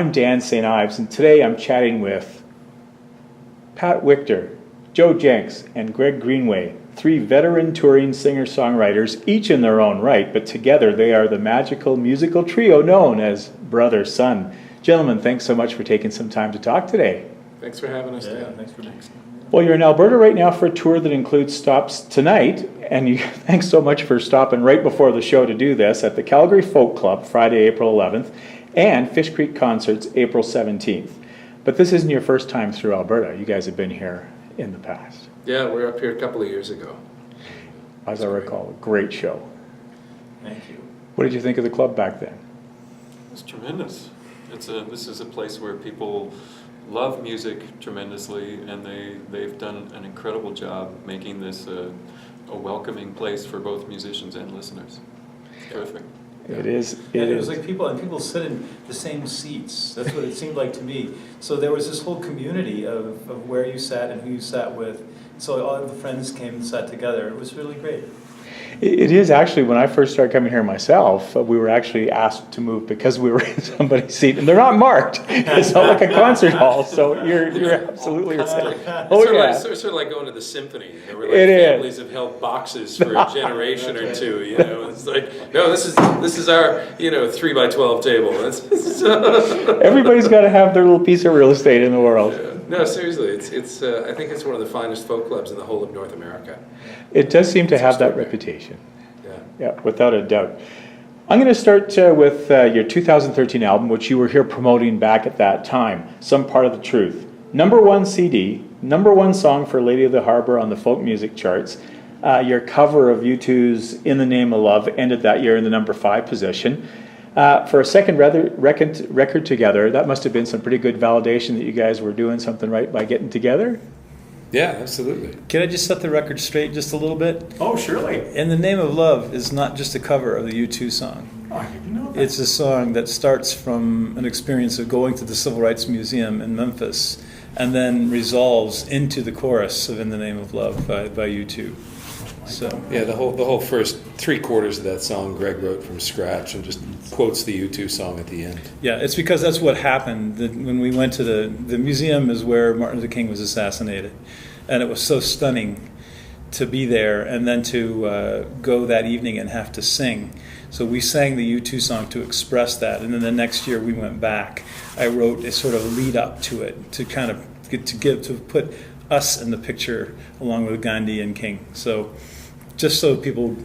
I'm Dan St.Yves, and today I'm chatting with Pat Wictor, Joe Jencks, and Greg Greenway, three veteran touring singer-songwriters, each in their own right, but together they are the magical musical trio known as Brother Son. Gentlemen, thanks so much for taking some time to talk today. Thanks for having us, Dan. Thanks for Well, you're in Alberta right now for a tour that includes stops tonight, and thanks so much for stopping right before the show to do this at the Calgary Folk Club, Friday, April 11th, and Fish Creek Concerts, April 17th. But this isn't your first time through Alberta. You guys have been here in the past. Yeah, we were up here a couple of years ago. As I recall, a great show. Thank you. What did you think of the club back then? It's tremendous. This is a place where people love music tremendously, and they've done an incredible job making this a welcoming place for both musicians and listeners. It's terrific. It is. It was like people sit in the same seats. That's what it seemed like to me. So there was this whole community of where you sat and who you sat with. So all of the friends came and sat together. It was really great. It is actually, when I first started coming here myself, we were actually asked to move because we were in somebody's seat, and they're not marked. It's not like a concert hall, so you're absolutely right. Oh yeah, Sort of like going to the symphony. There were families have held boxes for a generation or two. It's like, no, this is our 3x12 table. Everybody's got to have their little piece of real estate in the world. Yeah. No, seriously, it's I think it's one of the finest folk clubs in the whole of North America. It does seem to have that reputation. Yeah, without a doubt. I'm going to start with your 2013 album, which you were here promoting back at that time, Some Part of the Truth. #1 CD, #1 song for Lady of the Harbor on the folk music charts. Your cover of U2's In the Name of Love ended that year in the #5 position. For a second record together, that must have been some pretty good validation that you guys were doing something right by getting together. Yeah, absolutely. Can I just set the record straight just a little bit? Oh, surely. In the Name of Love is not just a cover of the U2 song. Oh, I didn't know that. It's a song that starts from an experience of going to the Civil Rights Museum in Memphis and then resolves into the chorus of In the Name of Love by U2. So yeah, the whole first 3/4 of that song Greg wrote from scratch and just quotes the U2 song at the end. yeah, it's because that's what happened. When we went to the museum is where Martin Luther King was assassinated, and it was so stunning to be there and then to go that evening and have to sing. So we sang the U2 song to express that, and then the next year we went back. I wrote a sort of lead up to it to kind of to put us in the picture along with Gandhi and King. So just so people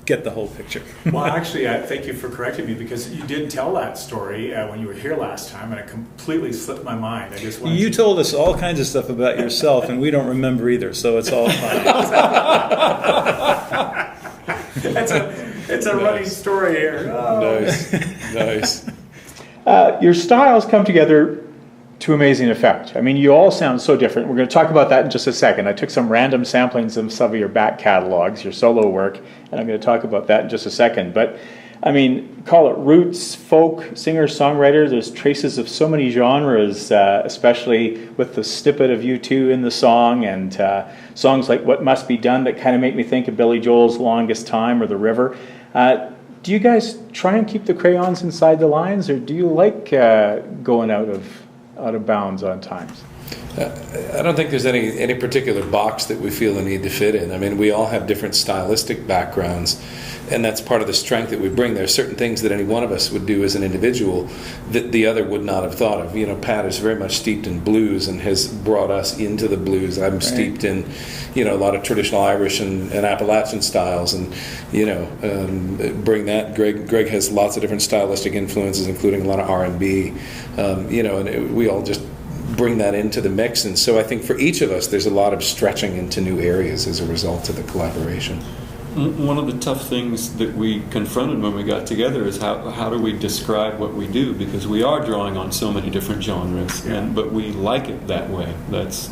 get the whole picture. Well, actually, thank you for correcting me, because you did tell that story when you were here last time, and it completely slipped my mind. I just wanted You told us all kinds of stuff about yourself, and we don't remember either, so it's all fine. It's a running story here. Oh. Nice. Your styles come together to amazing effect. I mean, you all sound so different. We're going to talk about that in just a second. I took some random samplings of some of your back catalogs, your solo work, and I'm going to talk about that in just a second. But, I mean, call it roots, folk, singer-songwriter. There's traces of so many genres, especially with the snippet of U2 in the song, and songs like What Must Be Done that kind of make me think of Billy Joel's Longest Time or The River. Do you guys try and keep the crayons inside the lines, or do you like going out of bounds on times? I don't think there's any particular box that we feel the need to fit in. I mean, we all have different stylistic backgrounds, and that's part of the strength that we bring. There are certain things that any one of us would do as an individual that the other would not have thought of. Pat is very much steeped in blues and has brought us into the blues. I'm steeped in, a lot of traditional Irish and Appalachian styles, and bring that. Greg has lots of different stylistic influences, including a lot of R&B. And we all just bring that into the mix, and so I think for each of us there's a lot of stretching into new areas as a result of the collaboration. One of the tough things that we confronted when we got together is how do we describe what we do, because we are drawing on so many different genres, but we like it that way. That's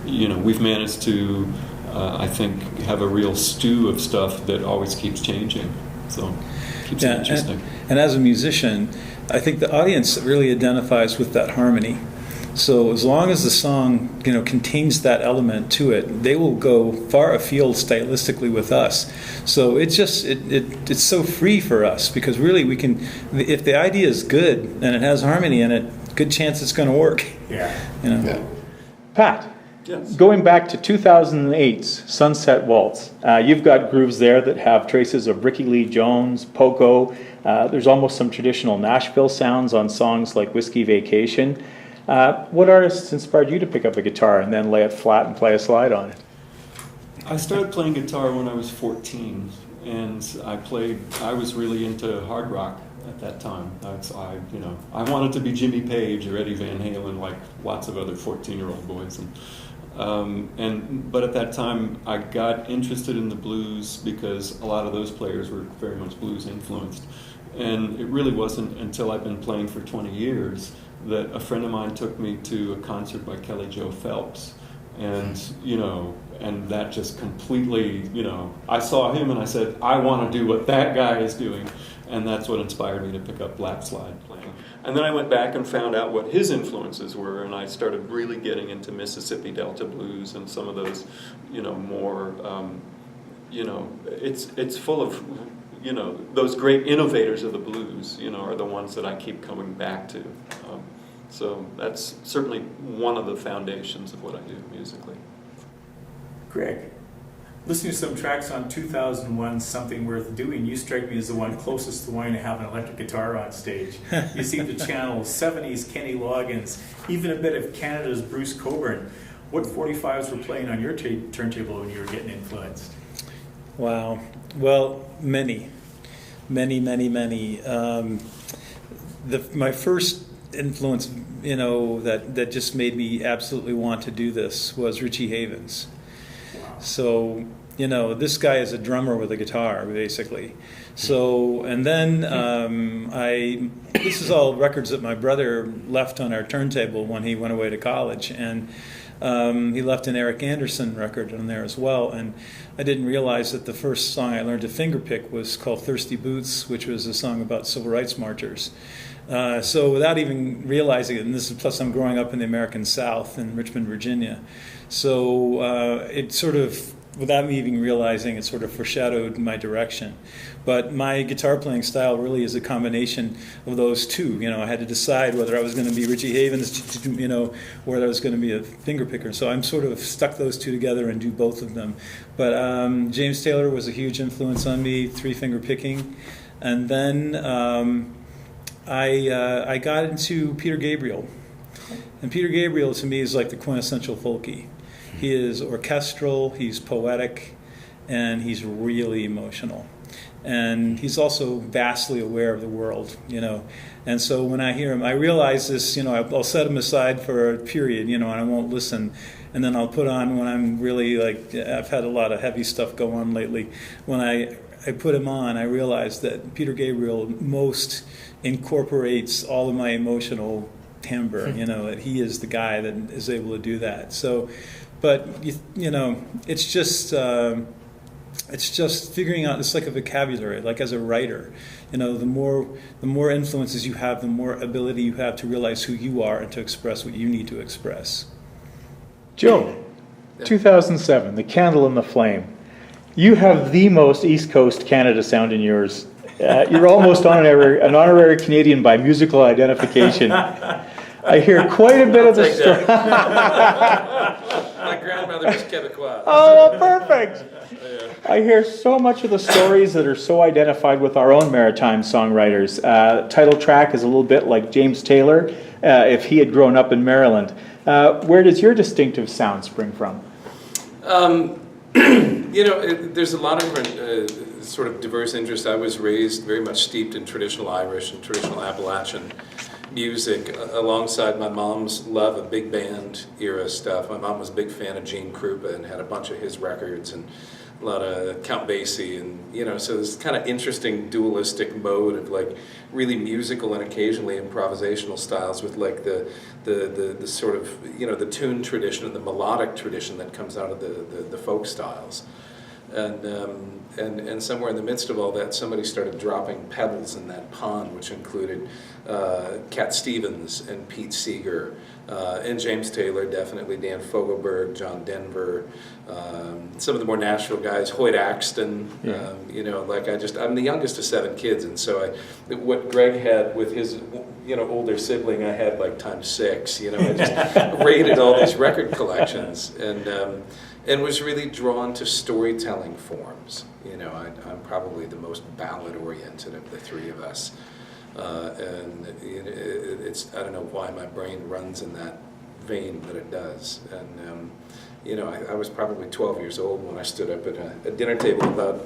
we've managed to I think have a real stew of stuff that always keeps changing, so keeps it interesting. And as a musician, I think the audience really identifies with that harmony. So as long as the song, contains that element to it, they will go far afield stylistically with us. So it's so free for us, because really we can, if the idea is good and it has harmony in it, good chance it's going to work. Yeah. Yeah. Pat, Yes. going back to 2008's Sunset Waltz, you've got grooves there that have traces of Ricky Lee Jones, Poco. There's almost some traditional Nashville sounds on songs like Whiskey Vacation. What artists inspired you to pick up a guitar and then lay it flat and play a slide on it? I started playing guitar when I was 14, and I was really into hard rock at that time. I wanted to be Jimmy Page or Eddie Van Halen, like lots of other 14-year-old boys. But at that time, I got interested in the blues because a lot of those players were very much blues influenced. And it really wasn't until I've been playing for 20 years that a friend of mine took me to a concert by Kelly Joe Phelps. And that just completely, I saw him and I said, I want to do what that guy is doing. And that's what inspired me to pick up lap slide playing. And then I went back and found out what his influences were, and I started really getting into Mississippi Delta blues and some of those, more, it's full of, those great innovators of the blues, are the ones that I keep coming back to. So that's certainly one of the foundations of what I do musically. Greg, listening to some tracks on 2001, Something Worth Doing, you strike me as the one closest to wanting to have an electric guitar on stage. You seem to channel 70s Kenny Loggins, even a bit of Canada's Bruce Cockburn. What 45s were playing on your turntable when you were getting influenced? Wow. Well, many. My first influence, that just made me absolutely want to do this was Richie Havens. Wow. So, this guy is a drummer with a guitar, basically. So, and then this is all records that my brother left on our turntable when he went away to college, and he left an Eric Anderson record on there as well. And I didn't realize that the first song I learned to fingerpick was called Thirsty Boots, which was a song about civil rights marchers. So without even realizing it, and this is plus I'm growing up in the American South in Richmond, Virginia, so it sort of, without me even realizing, it sort of foreshadowed my direction. But my guitar playing style really is a combination of those two. I had to decide whether I was going to be Richie Havens, or whether I was going to be a finger picker. So I'm sort of stuck those two together and do both of them. But James Taylor was a huge influence on me, three-finger picking. And then I got into Peter Gabriel. And Peter Gabriel, to me, is like the quintessential folkie. He is orchestral, he's poetic, and he's really emotional. And he's also vastly aware of the world, And so when I hear him, I realize this, I'll set him aside for a period, and I won't listen. And then I'll put on when I'm really, I've had a lot of heavy stuff go on lately. When I put him on, I realize that Peter Gabriel most incorporates all of my emotional timbre, that he is the guy that is able to do that. So, but it's just figuring out. It's like a vocabulary, like as a writer, the more influences you have, the more ability you have to realize who you are and to express what you need to express. Joe, 2007, The Candle and the Flame. You have the most East Coast Canada sound in yours. You're almost an honorary Canadian by musical identification. I hear quite a bit of the story. My grandmother was Quebecois. Oh, perfect. I hear so much of the stories that are so identified with our own maritime songwriters. Title track is a little bit like James Taylor, if he had grown up in Maryland. Where does your distinctive sound spring from? There's a lot of different sort of diverse interests. I was raised very much steeped in traditional Irish and traditional Appalachian music, alongside my mom's love of big band era stuff. My mom was a big fan of Gene Krupa and had a bunch of his records and a lot of Count Basie, and so this kind of interesting dualistic mode of like really musical and occasionally improvisational styles with like the sort of the tune tradition and the melodic tradition that comes out of the folk styles. And somewhere in the midst of all that, somebody started dropping pebbles in that pond, which included Cat Stevens and Pete Seeger And James Taylor, definitely, Dan Fogelberg, John Denver, some of the more Nashville guys, Hoyt Axton, I'm the youngest of 7 kids, and so what Greg had with his, older sibling, I had like times 6, I just raided all these record collections, and was really drawn to storytelling forms. I'm probably the most ballad-oriented of the 3 of us. And it's, I don't know why my brain runs in that vein, but it does. And, I was probably 12 years old when I stood up at a dinner table about,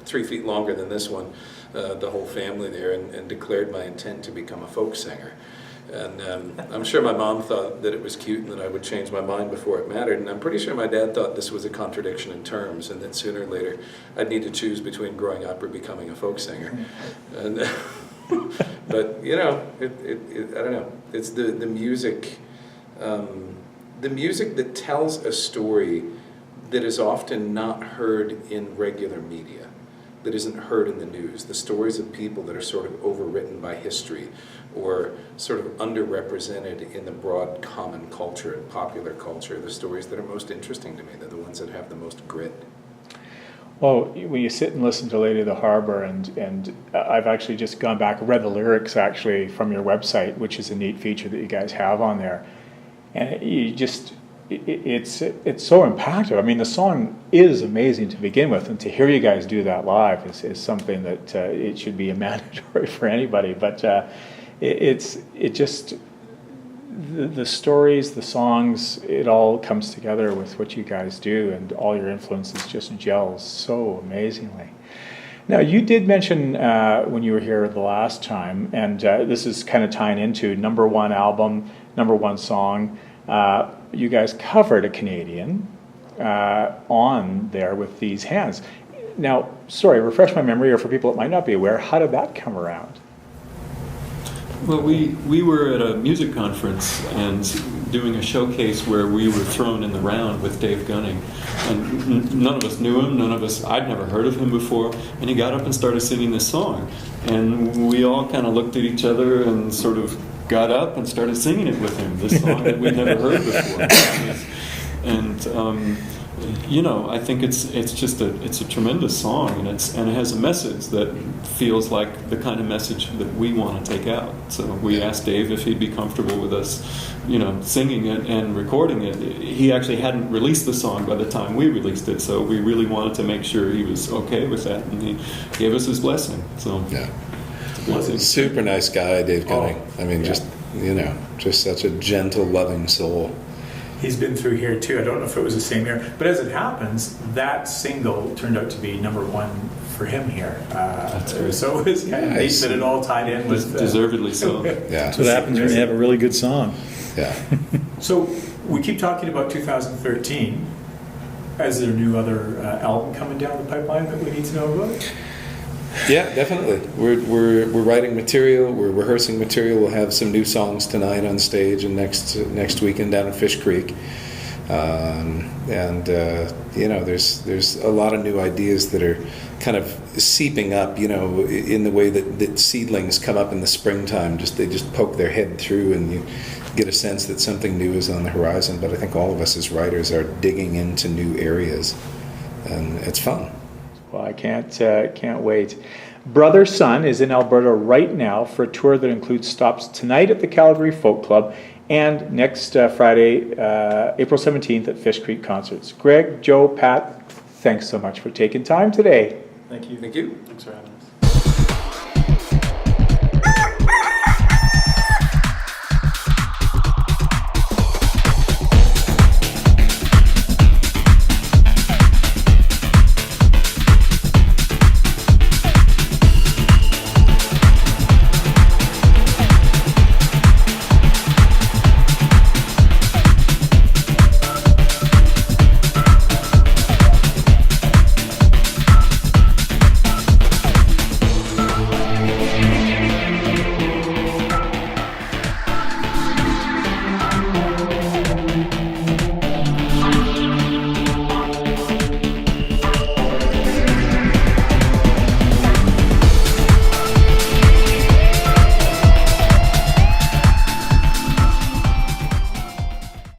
3 feet longer than this one, the whole family there, and declared my intent to become a folk singer. And I'm sure my mom thought that it was cute and that I would change my mind before it mattered. And I'm pretty sure my dad thought this was a contradiction in terms, and that sooner or later I'd need to choose between growing up or becoming a folk singer. And but I don't know. It's the music, the music that tells a story that is often not heard in regular media, that isn't heard in the news. The stories of people that are sort of overwritten by history, or sort of underrepresented in the broad common culture and popular culture. The stories that are most interesting to me. They're the ones that have the most grit. Well, when you sit and listen to Lady of the Harbor, and I've actually just gone back and read the lyrics actually from your website, which is a neat feature that you guys have on there, and it's so impactful. I mean, the song is amazing to begin with, and to hear you guys do that live is something that it should be a mandatory for anybody. But the stories, the songs, it all comes together with what you guys do, and all your influences just gels so amazingly. Now, you did mention when you were here the last time, and this is kind of tying into #1 album, #1 song, you guys covered a Canadian on there with These Hands. Now, sorry, refresh my memory, or for people that might not be aware, how did that come around? Well, we were at a music conference and doing a showcase where we were thrown in the round with Dave Gunning. And none of us knew him, I'd never heard of him before, and he got up and started singing this song. And we all kind of looked at each other and sort of got up and started singing it with him, this song that we'd never heard before. And I think it's just a tremendous song, and it has a message that feels like the kind of message that we want to take out. So we asked Dave if he'd be comfortable with us, singing it and recording it. He actually hadn't released the song by the time we released it, so we really wanted to make sure he was okay with that, and he gave us his blessing. So yeah, it's a blessing. Super nice guy, Dave Gunning. I mean, just such a gentle, loving soul. He's been through here too. I don't know if it was the same year, but as it happens, that single turned out to be #1 for him here. That's great. So it was kind of neat that it all tied in with deservedly so. Yeah, That's what happens when you have a really good song. yeah. So we keep talking about 2013. Is there a new other album coming down the pipeline that we need to know about? Yeah, definitely. We're writing material. We're rehearsing material. We'll have some new songs tonight on stage, and next weekend down in Fish Creek. There's a lot of new ideas that are kind of seeping up. In the way that seedlings come up in the springtime. They just poke their head through, and you get a sense that something new is on the horizon. But I think all of us as writers are digging into new areas, and it's fun. Well, I can't wait. Brother Son is in Alberta right now for a tour that includes stops tonight at the Calgary Folk Club and next Friday, April 17th at Fish Creek Concerts. Greg, Joe, Pat, thanks so much for taking time today. Thank you. Thank you. Thanks for having me.